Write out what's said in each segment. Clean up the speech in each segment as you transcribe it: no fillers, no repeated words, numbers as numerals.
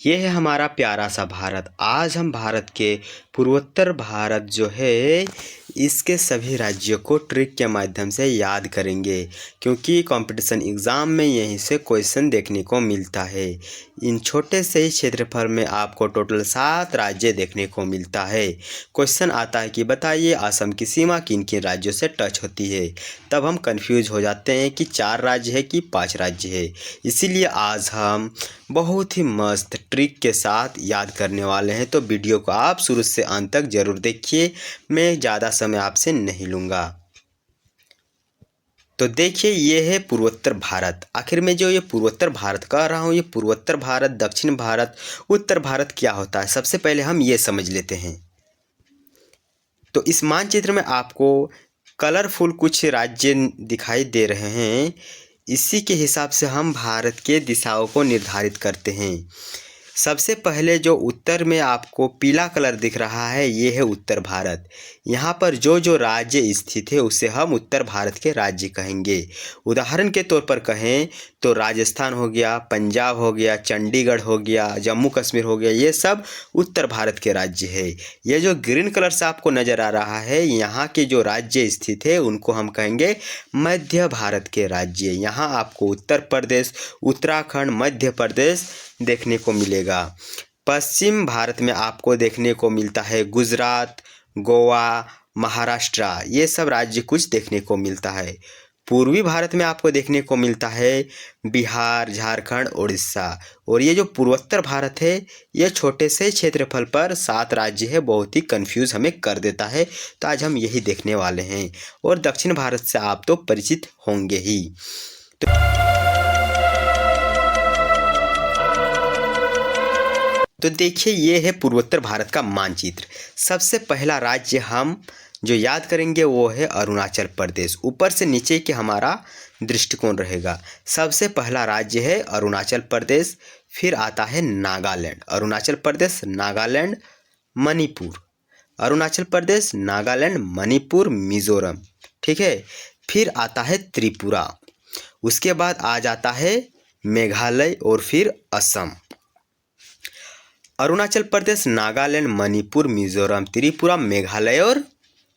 ये है हमारा प्यारा सा भारत। आज हम भारत के पूर्वोत्तर भारत जो है इसके सभी राज्यों को ट्रिक के माध्यम से याद करेंगे, क्योंकि कंपटीशन एग्ज़ाम में यहीं से क्वेश्चन देखने को मिलता है। इन छोटे से ही क्षेत्रफल में आपको टोटल 7 राज्य देखने को मिलता है। क्वेश्चन आता है कि बताइए असम की सीमा किन किन राज्यों से टच होती है। तब हम कंफ्यूज हो जाते हैं कि 4 राज्य है कि 5 राज्य है। इसीलिए आज हम बहुत ही मस्त ट्रिक के साथ याद करने वाले हैं, तो वीडियो को आप शुरू से अंत तक ज़रूर देखिए। मैं ज़्यादा समय आपसे नहीं लूँगा। तो देखिए, ये है पूर्वोत्तर भारत। आखिर में जो ये पूर्वोत्तर भारत कह रहा हूँ, ये पूर्वोत्तर भारत, दक्षिण भारत, उत्तर भारत क्या होता है, सबसे पहले हम ये समझ लेते हैं। तो इस मानचित्र में आपको कलरफुल कुछ राज्य दिखाई दे रहे हैं। इसी के हिसाब से हम भारत के दिशाओं को निर्धारित करते हैं। सबसे पहले जो उत्तर में आपको पीला कलर दिख रहा है, ये है उत्तर भारत। यहाँ पर जो जो राज्य स्थित है उसे हम उत्तर भारत के राज्य कहेंगे। उदाहरण के तौर पर कहें तो राजस्थान हो गया, पंजाब हो गया, चंडीगढ़ हो गया, जम्मू कश्मीर हो गया, ये सब उत्तर भारत के राज्य है। ये जो ग्रीन कलर से आपको नज़र आ रहा है, यहाँ के जो राज्य स्थित है उनको हम कहेंगे मध्य भारत के राज्य। यहाँ आपको उत्तर प्रदेश, उत्तराखंड, मध्य प्रदेश देखने को मिलेगा। पश्चिम भारत में आपको देखने को मिलता है गुजरात, गोवा, महाराष्ट्र, ये सब राज्य कुछ देखने को मिलता है। पूर्वी भारत में आपको देखने को मिलता है बिहार, झारखंड, उड़ीसा। और ये जो पूर्वोत्तर भारत है, ये छोटे से क्षेत्रफल पर 7 राज्य है, बहुत ही कंफ्यूज हमें कर देता है। तो आज हम यही देखने वाले हैं। और दक्षिण भारत से आप तो परिचित होंगे ही। तो देखिए, ये है पूर्वोत्तर भारत का मानचित्र। सबसे पहला राज्य हम जो याद करेंगे वो है अरुणाचल प्रदेश। ऊपर से नीचे के हमारा दृष्टिकोण रहेगा। सबसे पहला राज्य है अरुणाचल प्रदेश, फिर आता है नागालैंड। अरुणाचल प्रदेश, नागालैंड, मणिपुर। अरुणाचल प्रदेश, नागालैंड, मणिपुर, मिजोरम, ठीक है। फिर आता है त्रिपुरा, उसके बाद आ जाता है मेघालय और फिर असम। अरुणाचल प्रदेश, नागालैंड, मणिपुर, मिजोरम, त्रिपुरा, मेघालय और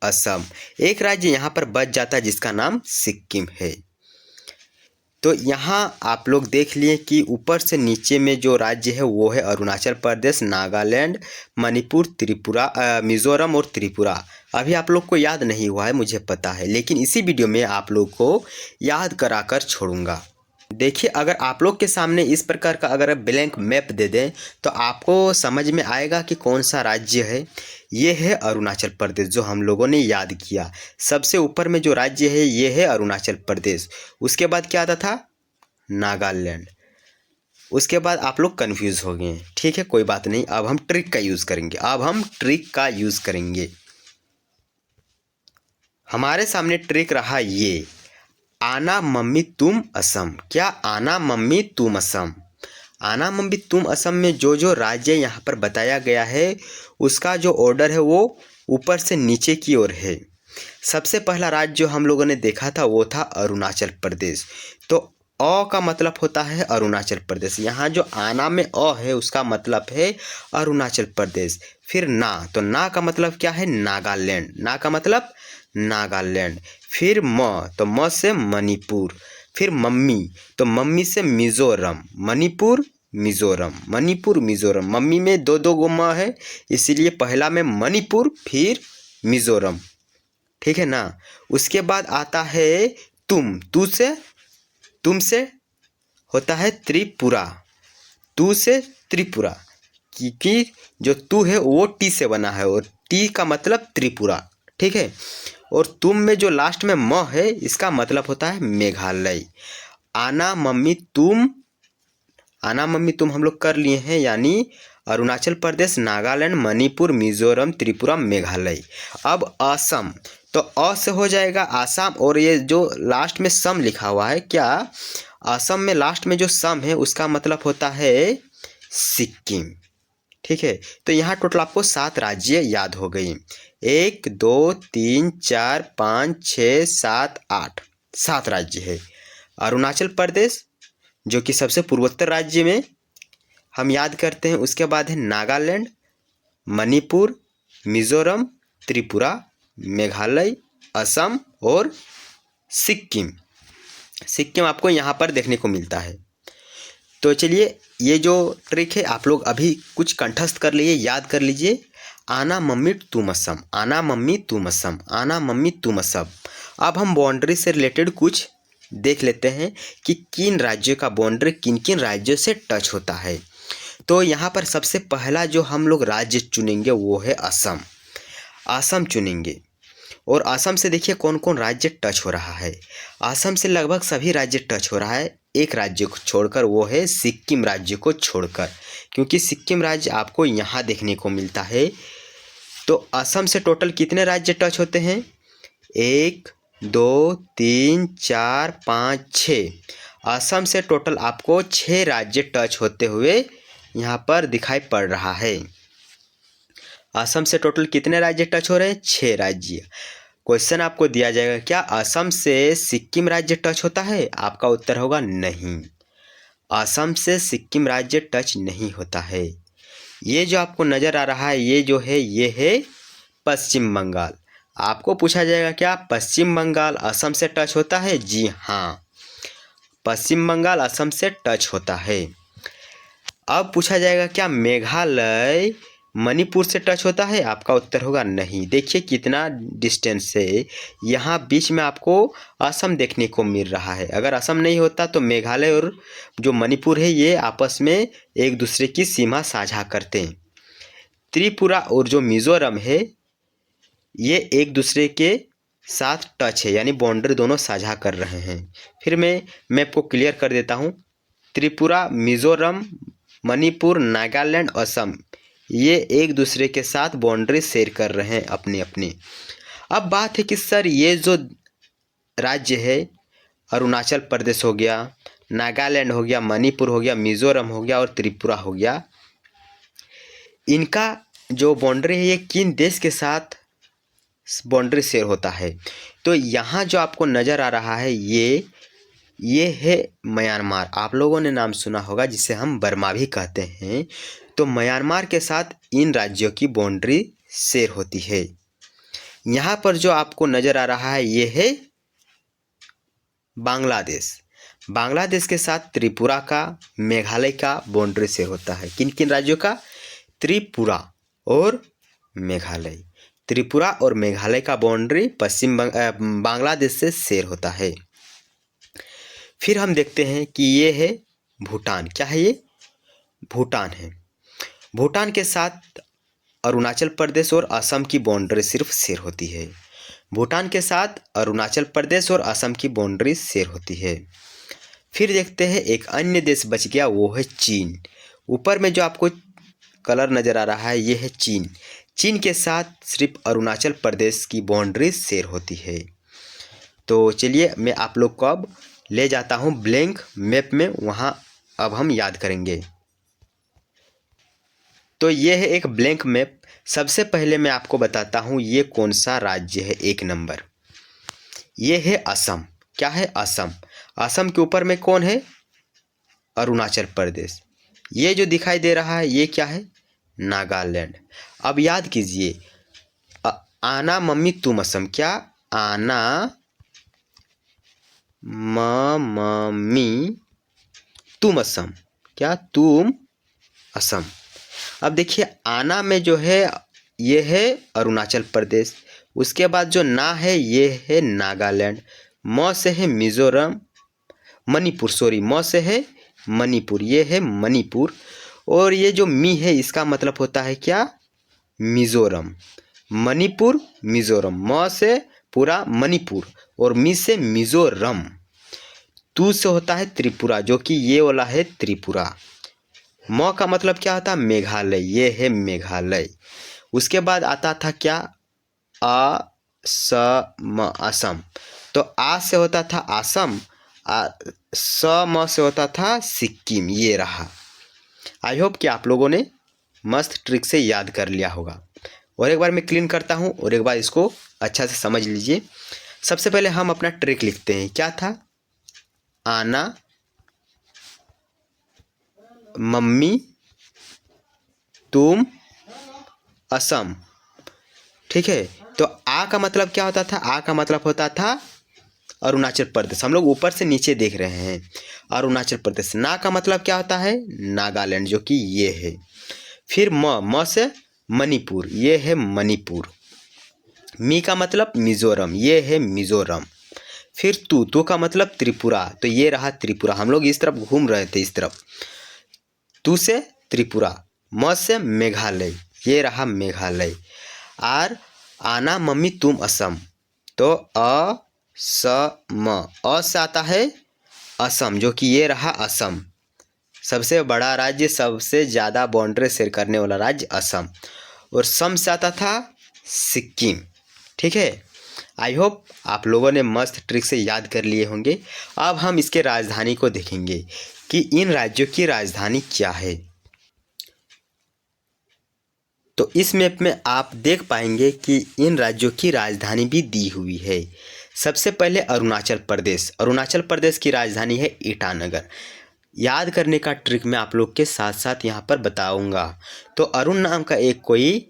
असम। एक राज्य यहाँ पर बच जाता है जिसका नाम सिक्किम है। तो यहाँ आप लोग देख लिए कि ऊपर से नीचे में जो राज्य है वो है अरुणाचल प्रदेश, नागालैंड, मणिपुर, त्रिपुरा, मिजोरम और त्रिपुरा। अभी आप लोग को याद नहीं हुआ है, मुझे पता है, लेकिन इसी वीडियो में आप लोग को याद कराकर छोड़ूंगा। देखिए, अगर आप लोग के सामने इस प्रकार का अगर ब्लैंक मैप दे दें तो आपको समझ में आएगा कि कौन सा राज्य है। ये है अरुणाचल प्रदेश जो हम लोगों ने याद किया। सबसे ऊपर में जो राज्य है ये है अरुणाचल प्रदेश। उसके बाद क्या आता था? नागालैंड। उसके बाद आप लोग कंफ्यूज हो गए, ठीक है, कोई बात नहीं। अब हम ट्रिक का यूज़ करेंगे। हमारे सामने ट्रिक रहा ये, आना मम्मी तुम असम। क्या? आना मम्मी तुम असम। आना मम्मी तुम असम में जो जो राज्य यहाँ पर बताया गया है उसका जो ऑर्डर है वो ऊपर से नीचे की ओर है। सबसे पहला राज्य जो हम लोगों ने देखा था वो था अरुणाचल प्रदेश। तो अ का मतलब होता है अरुणाचल प्रदेश। यहाँ जो आना में अ है उसका मतलब है अरुणाचल प्रदेश। फिर ना, तो ना का मतलब क्या है? नागालैंड। ना का मतलब नागालैंड। फिर म, तो म से मणिपुर। फिर मम्मी, तो मम्मी से मिजोरम। मणिपुर, मिजोरम, मणिपुर, मिजोरम। मम्मी में दो दो गो म है, इसीलिए पहला में मणिपुर, फिर मिजोरम, ठीक है ना। उसके बाद आता है तुम। तुम से होता है त्रिपुरा। तू से त्रिपुरा, क्योंकि जो तू है वो टी से बना है और टी का मतलब त्रिपुरा, ठीक है। और तुम में जो लास्ट में म है इसका मतलब होता है मेघालय। आना मम्मी तुम हम लोग कर लिए हैं, यानी अरुणाचल प्रदेश, नागालैंड, मणिपुर, मिजोरम, त्रिपुरा, मेघालय। अब असम, तो अ से हो जाएगा आसाम। और ये जो लास्ट में सम लिखा हुआ है, क्या? असम में लास्ट में जो सम है उसका मतलब होता है सिक्किम, ठीक है। तो यहाँ टोटल आपको 7 राज्य याद हो गई। 1 2 3 4 5 6 7 8, 7 राज्य है। अरुणाचल प्रदेश जो कि सबसे पूर्वोत्तर राज्य में, हम याद करते हैं। उसके बाद है नागालैंड, मणिपुर, मिजोरम, त्रिपुरा, मेघालय, असम और सिक्किम। सिक्किम आपको यहाँ पर देखने को मिलता है। तो चलिए, ये जो ट्रिक है आप लोग अभी कुछ कंठस्थ कर लीजिए, याद कर लीजिए। आना मम्मी तुम असम, आना मम्मी तुम असम, आना मम्मी तुम असम। अब हम बाउंड्री से रिलेटेड कुछ देख लेते हैं कि किन राज्यों का बाउंड्री किन किन राज्यों से टच होता है। तो यहाँ पर सबसे पहला जो हम लोग राज्य चुनेंगे वो है असम। असम चुनेंगे और असम से देखिए कौन कौन राज्य टच हो रहा है। असम से लगभग सभी राज्य टच हो रहा है, एक राज्य को छोड़कर, वो है सिक्किम राज्य को छोड़कर, क्योंकि सिक्किम राज्य आपको यहाँ देखने को मिलता है। तो असम से टोटल कितने राज्य टच होते हैं? 1 2 3 4 5 6। असम से टोटल आपको 6 राज्य टच होते हुए यहाँ पर दिखाई पड़ रहा है। असम से टोटल कितने राज्य टच हो रहे हैं? 6 राज्य। क्वेश्चन आपको दिया जाएगा, क्या असम से सिक्किम राज्य टच होता है? आपका उत्तर होगा नहीं, असम से सिक्किम राज्य टच नहीं होता है। ये जो आपको नज़र आ रहा है ये जो है ये है पश्चिम बंगाल। आपको पूछा जाएगा क्या पश्चिम बंगाल असम से टच होता है? जी हाँ, पश्चिम बंगाल असम से टच होता है। अब पूछा जाएगा क्या मेघालय मणिपुर से टच होता है? आपका उत्तर होगा नहीं। देखिए कितना डिस्टेंस से यहाँ बीच में आपको असम देखने को मिल रहा है। अगर असम नहीं होता तो मेघालय और जो मणिपुर है ये आपस में एक दूसरे की सीमा साझा करते हैं। त्रिपुरा और जो मिजोरम है ये एक दूसरे के साथ टच है, यानी बाउंड्री दोनों साझा कर रहे हैं। फिर मैं आपको क्लियर कर देता हूँ। त्रिपुरा, मिजोरम, मणिपुर, नागालैंड, असम ये एक दूसरे के साथ बाउंड्री शेयर कर रहे हैं अपनी अपनी। अब बात है कि सर ये जो राज्य है अरुणाचल प्रदेश हो गया, नागालैंड हो गया, मणिपुर हो गया, मिजोरम हो गया और त्रिपुरा हो गया, इनका जो बाउंड्री है ये किन देश के साथ बाउंड्री शेयर होता है? तो यहाँ जो आपको नज़र आ रहा है ये है म्यांमार। आप लोगों ने नाम सुना होगा जिसे हम बर्मा भी कहते हैं। तो म्यांमार के साथ इन राज्यों की बाउंड्री शेयर होती है। यहाँ पर जो आपको नज़र आ रहा है ये है बांग्लादेश। बांग्लादेश के साथ त्रिपुरा का, मेघालय का बाउंड्री शेयर होता है। किन किन राज्यों का? त्रिपुरा और मेघालय। त्रिपुरा और मेघालय का बाउंड्री बांग्लादेश से शेयर होता है। फिर हम देखते हैं कि ये है भूटान। क्या है ये? भूटान है। भूटान के साथ अरुणाचल प्रदेश और असम की बाउंड्री सिर्फ शेयर होती है। भूटान के साथ अरुणाचल प्रदेश और असम की बाउंड्री शेयर होती है। फिर देखते हैं एक अन्य देश बच गया, वो है चीन। ऊपर में जो आपको कलर नज़र आ रहा है ये है चीन। चीन के साथ सिर्फ अरुणाचल प्रदेश की बाउंड्री शेयर होती है। तो चलिए मैं आप लोग को अब ले जाता हूँ ब्लैंक मैप में, वहाँ अब हम याद करेंगे। तो ये है एक ब्लैंक मैप। सबसे पहले मैं आपको बताता हूँ ये कौन सा राज्य है। 1 नंबर ये है असम। क्या है? असम। असम के ऊपर में कौन है? अरुणाचल प्रदेश। ये जो दिखाई दे रहा है ये क्या है? नागालैंड। अब याद कीजिए, आना मम्मी तुम असम। क्या? आना मम्मी तुम असम। क्या? तुम असम। अब देखिए आना में जो है ये है अरुणाचल प्रदेश। उसके बाद जो ना है ये है नागालैंड। म से है मिजोरम, मणिपुर, सॉरी म से है मणिपुर, ये है मणिपुर। और ये जो मी है इसका मतलब होता है क्या? मिजोरम। मणिपुर, मिजोरम। म से पूरा मणिपुर और मी से मिजोरम। तू से होता है त्रिपुरा, जो कि ये वाला है त्रिपुरा। म का मतलब क्या होता है? मेघालय, ये है मेघालय। उसके बाद आता था क्या? असम। तो आ से होता था असम, म से होता था सिक्किम, ये रहा। आई होप कि आप लोगों ने मस्त ट्रिक से याद कर लिया होगा। और एक बार मैं क्लीन करता हूँ और एक बार इसको अच्छा से समझ लीजिए। सबसे पहले हम अपना ट्रिक लिखते हैं। क्या था? आना मम्मी तुम असम। ठीक है, तो आ का मतलब क्या होता था? आ का मतलब होता था अरुणाचल प्रदेश। हम लोग ऊपर से नीचे देख रहे हैं, अरुणाचल प्रदेश। ना का मतलब क्या होता है? नागालैंड, जो कि ये है। फिर म से मणिपुर, ये है मणिपुर। मी का मतलब मिजोरम, ये है मिजोरम। फिर तू का मतलब त्रिपुरा, तो ये रहा त्रिपुरा। हम लोग इस तरफ घूम रहे थे, इस तरफ। तू से त्रिपुरा, म से मेघालय, ये रहा मेघालय। और आना मम्मी तुम असम, तो अ स म, अ से आता है असम, जो कि ये रहा असम। सबसे बड़ा राज्य, सबसे ज़्यादा बाउंड्री शेयर करने वाला राज्य असम। और सम से आता था सिक्किम। ठीक है, आई होप आप लोगों ने मस्त ट्रिक से याद कर लिए होंगे। अब हम इसके राजधानी को देखेंगे कि इन राज्यों की राजधानी क्या है। तो इस मैप में आप देख पाएंगे कि इन राज्यों की राजधानी भी दी हुई है। सबसे पहले अरुणाचल प्रदेश। अरुणाचल प्रदेश की राजधानी है ईटानगर। याद करने का ट्रिक मैं आप लोग के साथ साथ यहाँ पर बताऊंगा। तो अरुण नाम का एक कोई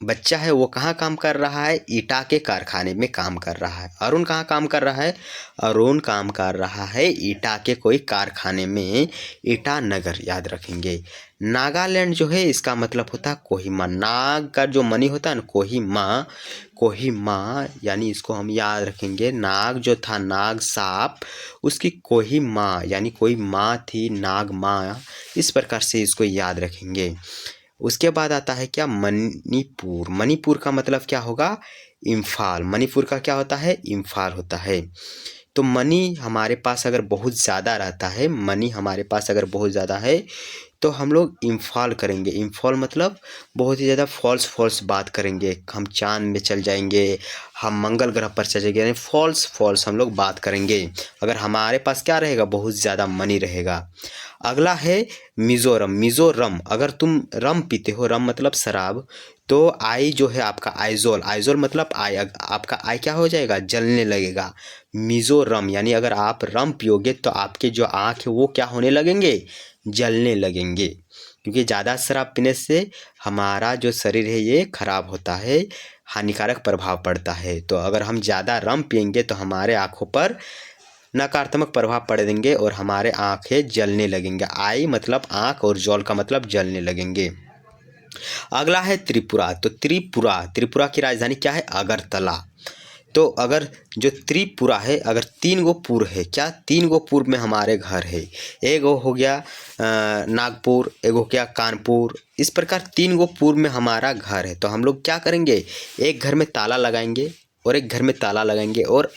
बच्चा है, वो कहाँ काम कर रहा है? ईटा के कारखाने में काम कर रहा है। अरुण कहाँ काम कर रहा है? अरुण काम कर रहा है ईटा के कोई कारखाने में, ईटानगर। याद रखेंगे। नागालैंड जो है, इसका मतलब होता है कोहिमा। नाग का जो मनी होता है ना, कोहिमा, कोहिमा, यानी इसको हम याद रखेंगे। नाग जो था, नाग सांप, उसकी कोहिमा यानी कोई माँ थी, नाग माँ। इस प्रकार से इसको याद रखेंगे। उसके बाद आता है क्या? मणिपुर। मणिपुर का मतलब क्या होगा? इम्फाल। मणिपुर का क्या होता है? इम्फाल होता है। तो मनी हमारे पास अगर बहुत ज़्यादा रहता है, मनी हमारे पास अगर बहुत ज़्यादा है, तो हम लोग इम्फाल करेंगे। इम्फाल मतलब बहुत ही ज़्यादा फॉल्स बात करेंगे। हम चांद में चल जाएंगे, हम मंगल ग्रह पर चले जाएंगे, यानी फॉल्स हम लोग बात करेंगे अगर हमारे पास क्या रहेगा? बहुत ज़्यादा मनी रहेगा। अगला है मिज़ोरम। मिज़ोरम, अगर तुम रम पीते हो, रम मतलब शराब, तो आई जो है आपका आइजोल, आइजोल मतलब आई, आपका आई क्या हो जाएगा? जलने लगेगा। मिज़ोरम यानी अगर आप रम पियोगे तो आपके जो आँख है वो क्या होने लगेंगे? जलने लगेंगे। क्योंकि ज़्यादा शराब पीने से हमारा जो शरीर है ये खराब होता है, हानिकारक प्रभाव पड़ता है। तो अगर हम ज़्यादा रम पिएंगे तो हमारे आँखों पर नकारात्मक प्रभाव पड़ेंगे और हमारे आँखें जलने लगेंगे। आई मतलब आँख और जौल का मतलब जलने लगेंगे। अगला है त्रिपुरा। तो त्रिपुरा की राजधानी क्या है? अगरतला। तो अगर जो त्रिपुरा है, अगर 3 गो पुर है, क्या 3 गो पुर में हमारे घर है? एक हो गया नागपुर, एक हो गया कानपुर। इस प्रकार 3 गो पुर में हमारा घर है। तो हम लोग क्या करेंगे? एक घर में ताला लगाएंगे और एक घर में ताला लगाएंगे और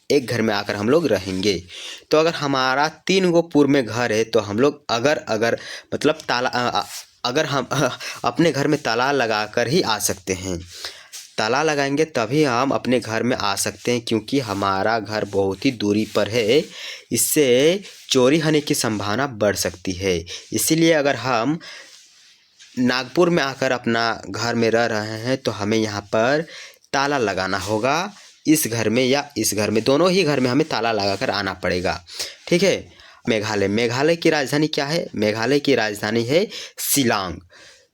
एक घर में आकर हम लोग रहेंगे। तो अगर हमारा 3 गो पुर में घर है, तो हम लोग अगर मतलब ताला अगर हम अपने घर में ताला लगाकर ही आ सकते हैं। ताला लगाएंगे तभी हम अपने घर में आ सकते हैं, क्योंकि हमारा घर बहुत ही दूरी पर है। इससे चोरी होने की संभावना बढ़ सकती है। इसीलिए अगर हम नागपुर में आकर अपना घर में रह रहे हैं तो हमें यहाँ पर ताला लगाना होगा। इस घर में या इस घर में, दोनों ही घर में हमें ताला लगाकर आना पड़ेगा। ठीक है। मेघालय। मेघालय की राजधानी क्या है? मेघालय की राजधानी है शिलांग।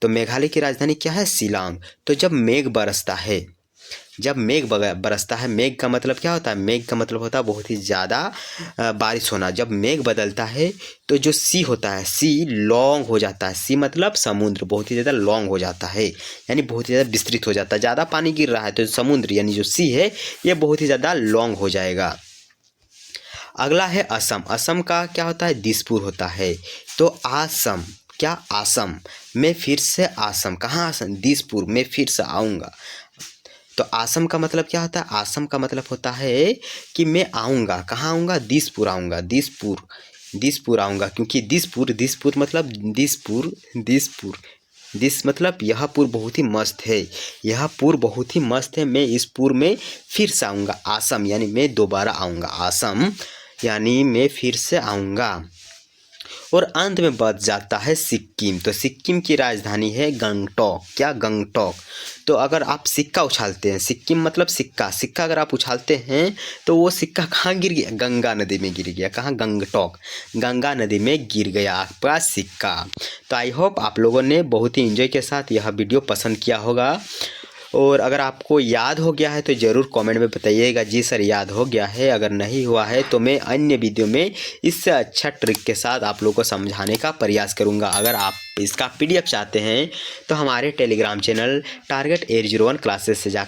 तो मेघालय की राजधानी क्या है? शिलांग। तो जब मेघ बरसता है, मेघ का मतलब क्या होता है? मेघ का मतलब होता है बहुत ही ज़्यादा बारिश होना। जब मेघ बदलता है तो जो सी होता है, सी लॉन्ग हो जाता है। सी मतलब समुद्र बहुत ही ज़्यादा लॉन्ग हो जाता है, यानी बहुत ही ज़्यादा विस्तृत हो जाता है। ज़्यादा पानी गिर रहा है तो समुद्र यानी जो सी है ये बहुत ही ज़्यादा लॉन्ग हो जाएगा। अगला है असम। असम का क्या होता है? दिसपुर होता है। तो आसम, क्या? आसम। मैं फिर से आसम, कहाँ आसम? दिसपुर। मैं फिर से आऊँगा। तो आसम का मतलब क्या होता है? आसम का मतलब होता है कि मैं आऊँगा। कहाँ आऊँगा? दिसपुर आऊँगा। दिसपुर आऊँगा, क्योंकि दिसपुर मतलब दिस मतलब यह पुर बहुत ही मस्त है, यह पुर बहुत ही मस्त है। मैं इस पुर में फिर से आऊँगा। आसम यानी मैं दोबारा आऊँगा। आसम यानी मैं फिर से आऊँगा। और अंत में बच जाता है सिक्किम। तो सिक्किम की राजधानी है गंगटोक। क्या? गंगटोक। तो अगर आप सिक्का उछालते हैं, सिक्किम मतलब सिक्का, सिक्का अगर आप उछालते हैं तो वो सिक्का कहाँ गिर गया? गंगा नदी में गिर गया। कहाँ? गंगटोक, गंगा नदी में गिर गया आपका सिक्का। तो आई होप आप लोगों ने बहुत ही एंजॉय के साथ यह वीडियो पसंद किया होगा। और अगर आपको याद हो गया है तो ज़रूर कमेंट में बताइएगा जी सर याद हो गया है। अगर नहीं हुआ है तो मैं अन्य वीडियो में इससे अच्छा ट्रिक के साथ आप लोगों को समझाने का प्रयास करूंगा। अगर आप इसका PDF चाहते हैं तो हमारे टेलीग्राम चैनल टारगेट 801 क्लासेस से जाकर